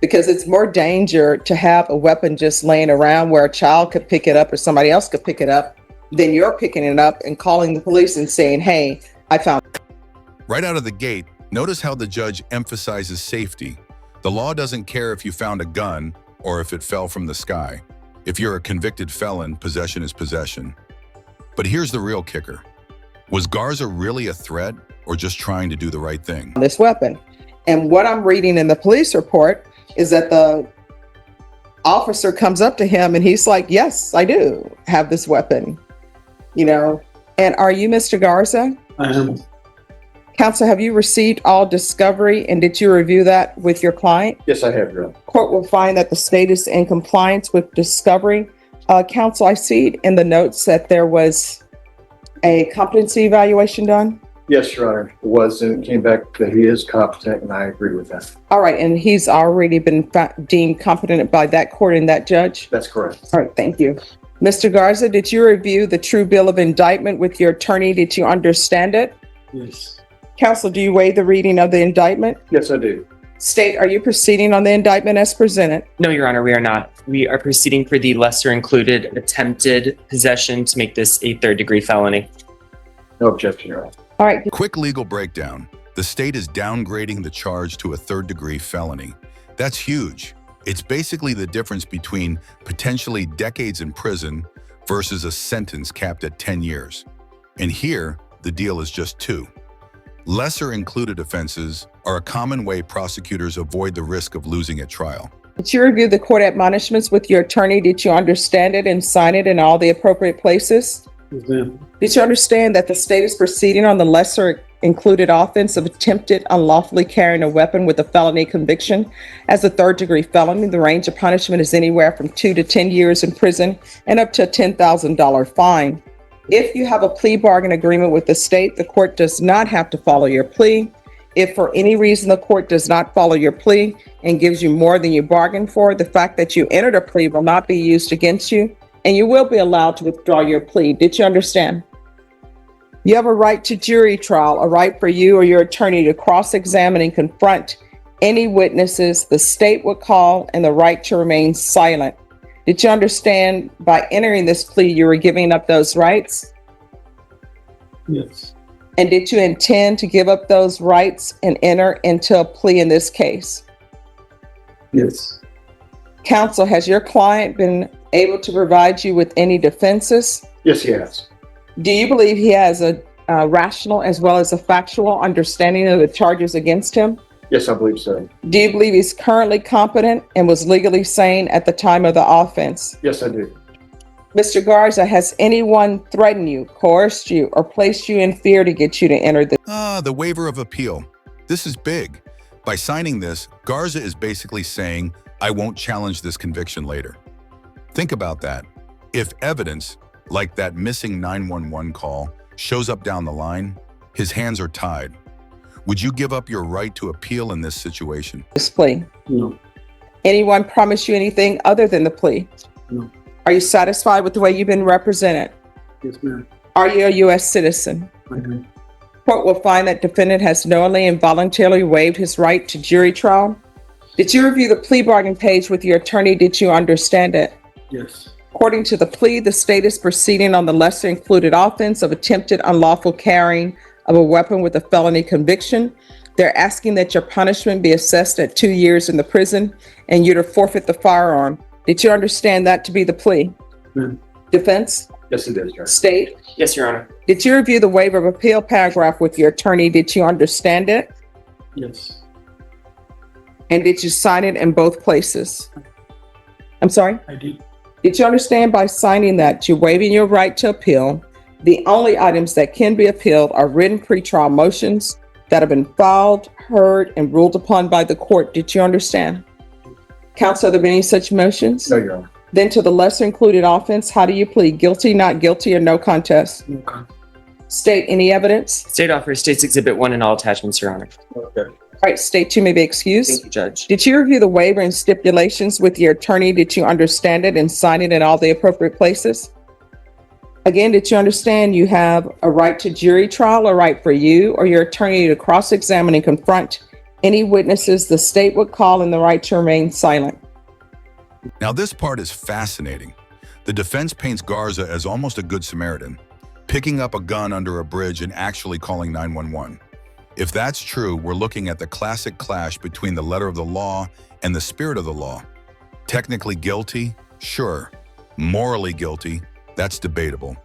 because it's more danger to have a weapon just laying around where a child could pick it up or somebody else could pick it up than you're picking it up and calling the police and saying, hey, I found it. Right out of the gate, notice how the judge emphasizes safety. The law doesn't care if you found a gun or if it fell from the sky. If you're a convicted felon, possession is possession. But here's the real kicker. Was Garza really a threat or just trying to do the right thing? This weapon. And what I'm reading in the police report is that the officer comes up to him and he's like, yes, I do have this weapon, And are you Mr. Garza? I am. Counsel, have you received all discovery and did you review that with your client? Yes, I have, Your Honor. Court will find that the state is in compliance with discovery. Counsel, I see in the notes that there was a competency evaluation done. Yes, Your Honor. It was, and it came back that he is competent, and I agree with that. All right, and he's already been deemed competent by that court and that judge? That's correct. All right, thank you. Mr. Garza, did you review the true bill of indictment with your attorney? Did you understand it? Yes. Counsel, do you waive the reading of the indictment? Yes, I do. State, are you proceeding on the indictment as presented? No, Your Honor, we are not. We are proceeding for the lesser included attempted possession to make this a third-degree felony. No objection, Your Honor. All right. Quick legal breakdown. The state is downgrading the charge to a third-degree felony. That's huge. It's basically the difference between potentially decades in prison versus a sentence capped at 10 years. And here, the deal is just 2. Lesser included offenses are a common way prosecutors avoid the risk of losing at trial. Did you review the court admonishments with your attorney? Did you understand it and sign it in all the appropriate places? Yes, ma'am. Did you understand that the state is proceeding on the lesser included offense of attempted unlawfully carrying a weapon with a felony conviction as a third-degree felony? The range of punishment is anywhere from 2 to 10 years in prison and up to a $10,000 fine. If you have a plea bargain agreement with the state, the court does not have to follow your plea. If for any reason the court does not follow your plea and gives you more than you bargained for, the fact that you entered a plea will not be used against you, and you will be allowed to withdraw your plea. Did you understand? You have a right to jury trial, a right for you or your attorney to cross-examine and confront any witnesses the state would call, and the right to remain silent. Did you understand by entering this plea you were giving up those rights? Yes. And did you intend to give up those rights and enter into a plea in this case? Yes. Counsel, has your client been able to provide you with any defenses? Yes, he has. Do you believe he has a rational as well as a factual understanding of the charges against him? Yes, I believe so. Do you believe he's currently competent and was legally sane at the time of the offense? Yes, I do. Mr. Garza, has anyone threatened you, coerced you, or placed you in fear to get you to enter this? The waiver of appeal. This is big. By signing this, Garza is basically saying, I won't challenge this conviction later. Think about that. If evidence, like that missing 911 call, shows up down the line, his hands are tied. Would you give up your right to appeal in this situation? This plea? No. Anyone promise you anything other than the plea? No. Are you satisfied with the way you've been represented? Yes, ma'am. Are you a U.S. citizen? I am. Court will find that defendant has knowingly and voluntarily waived his right to jury trial. Did you review the plea bargain page with your attorney? Did you understand it? Yes. According to the plea, the state is proceeding on the lesser included offense of attempted unlawful carrying of a weapon with a felony conviction. They're asking that your punishment be assessed at 2 years in the prison and you to forfeit the firearm. Did you understand that to be the plea? Ma'am. Defense? Yes, it is, Your Honor. State? Yes, Your Honor. Did you review the waiver of appeal paragraph with your attorney? Did you understand it? Yes. And did you sign it in both places? I'm sorry? I did. Did you understand by signing that you're waiving your right to appeal? The only items that can be appealed are written pretrial motions that have been filed, heard, and ruled upon by the court. Did you understand? Counsel, are there any such motions? No, Your Honor. Then to the lesser included offense, how do you plead? Guilty, not guilty, or no contest? No comment. State any evidence? State offers State's Exhibit 1 and all attachments, Your Honor. Okay. All right, state 2 may be excused. Thank you, Judge. Did you review the waiver and stipulations with your attorney? Did you understand it and sign it in all the appropriate places? Again, did you understand you have a right to jury trial, a right for you or your attorney to cross-examine and confront Any witnesses the state would call and the right to remain silent. Now this part is fascinating. The defense paints Garza as almost a good Samaritan, picking up a gun under a bridge and actually calling 911. If that's true, we're looking at the classic clash between the letter of the law and the spirit of the law. Technically guilty? Sure. Morally guilty? That's debatable.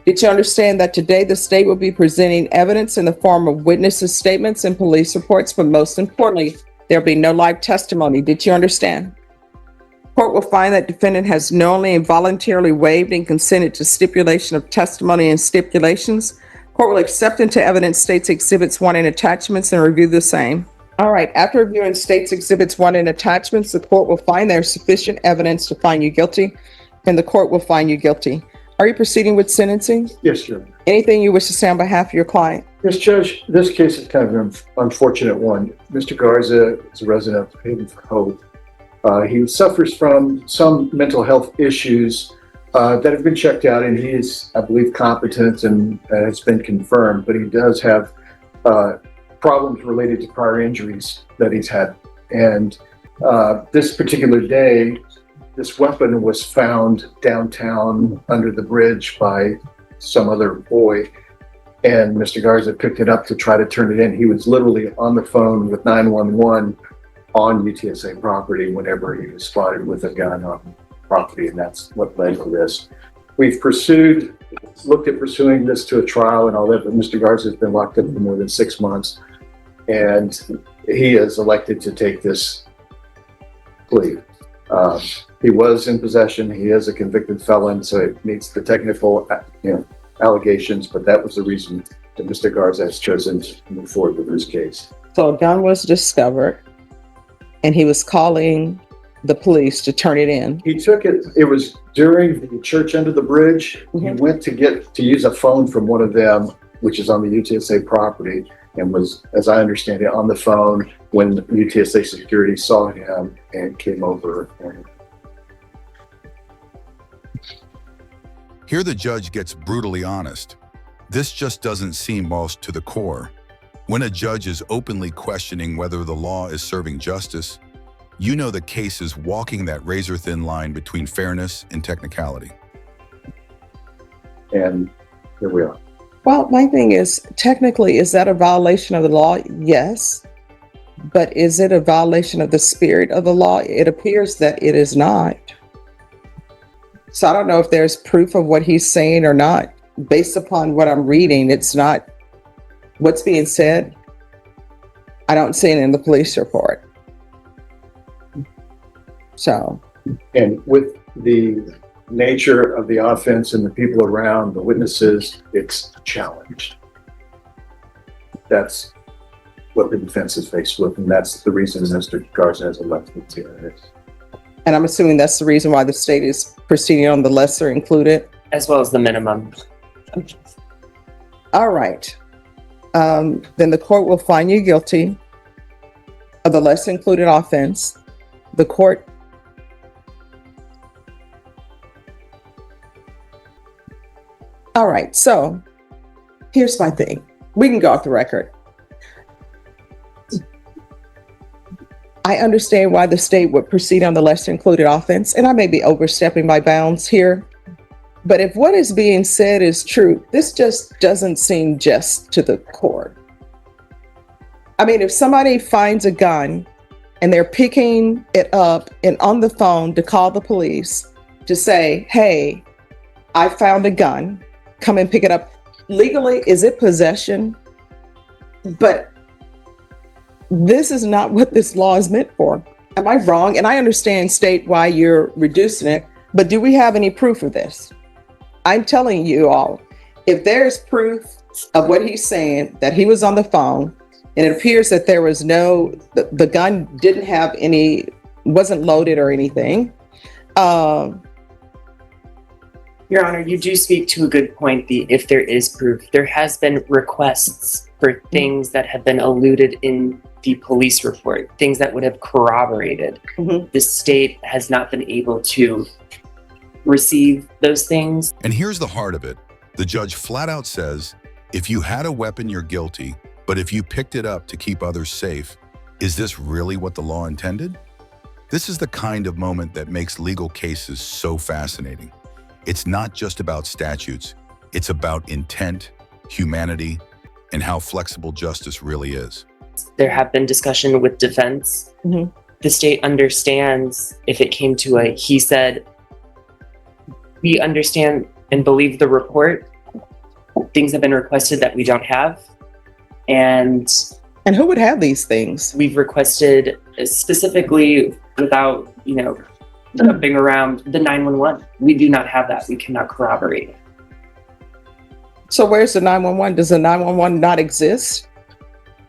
Did you understand that today the state will be presenting evidence in the form of witnesses' statements and police reports, but most importantly, there'll be no live testimony? Did you understand? Court will find that defendant has knowingly and voluntarily waived and consented to stipulation of testimony and stipulations. Court will accept into evidence state's exhibits 1 and attachments and review the same. All right, after reviewing state's exhibits 1 and attachments, the court will find there's sufficient evidence to find you guilty, and the court will find you guilty. Are you proceeding with sentencing? Yes, Your Honor. Anything you wish to say on behalf of your client? Yes, Judge, this case is kind of an unfortunate one. Mr. Garza is a resident of Haven for Hope. He suffers from some mental health issues that have been checked out, and he is, I believe, competent and has been confirmed, but he does have problems related to prior injuries that he's had. And this particular day, this weapon was found downtown under the bridge by some other boy, and Mr. Garza picked it up to try to turn it in. He was literally on the phone with 911 on UTSA property whenever he was spotted with a gun on property, and that's what led to this. We've looked at pursuing this to a trial and all that, but Mr. Garza has been locked up for more than 6 months, and he has elected to take this plea. He was in possession. He is a convicted felon, so it meets the technical, allegations. But that was the reason that Mr. Garza has chosen to move forward with this case. So a gun was discovered, and he was calling the police to turn it in. He took it. It was during the church under the bridge. He went to use a phone from one of them, which is on the UTSA property, and was, as I understand it, on the phone when UTSA security saw him and came over. Here the judge gets brutally honest. This just doesn't seem most to the core. When a judge is openly questioning whether the law is serving justice, you know the case is walking that razor-thin line between fairness and technicality. And here we are. Well, my thing is, technically, is that a violation of the law? Yes. But is it a violation of the spirit of the law? It appears that it is not. So I don't know if there's proof of what he's saying or not. Based upon what I'm reading, it's not what's being said. I don't see it in the police report. So. And with the nature of the offense and the people around, the witnesses, it's challenged. That's what the defense is faced with, and that's the reason Mr. Garza has elected to this. And I'm assuming that's the reason why the state is proceeding on the lesser included. As well as the minimum. All right. Then the court will find you guilty of the lesser included offense. The court All right, so here's my thing. We can go off the record. I understand why the state would proceed on the lesser included offense, and I may be overstepping my bounds here. But if what is being said is true, this just doesn't seem just to the court. I mean, if somebody finds a gun and they're picking it up and on the phone to call the police to say, hey, I found a gun, come and pick it up. Legally, is it possession? But this is not what this law is meant for. Am I wrong? And I understand state why you're reducing it, but do we have any proof of this? I'm telling you all, if there's proof of what he's saying, that he was on the phone, and it appears that there was the gun didn't have any, wasn't loaded or anything. Your Honor, you do speak to a good point. If there is proof, there has been requests for things that have been alluded in the police report, things that would have corroborated. Mm-hmm. The state has not been able to receive those things. And here's the heart of it. The judge flat out says, if you had a weapon, you're guilty, but if you picked it up to keep others safe, Is this really what the law intended? This is the kind of moment that makes legal cases so fascinating. It's not just about statutes, it's about intent, humanity, and how flexible justice really is. There have been discussion with defense. Mhm. The state understands if it came to a he said, we understand and believe the report. Things have been requested that we don't have. And And who would have these things? we've requested specifically without, jumping around the 911. We do not have that. We cannot corroborate. So where's the 911? Does the 911 not exist?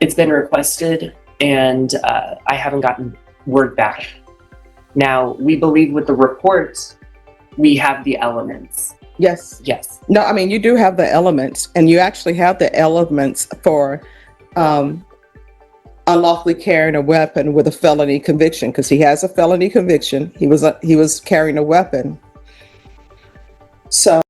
It's been requested and I haven't gotten word back. Now, we believe with the reports, we have the elements. Yes. Yes. No, I mean, you do have the elements, and you actually have the elements for unlawfully carrying a weapon with a felony conviction, because he has a felony conviction. He was carrying a weapon. So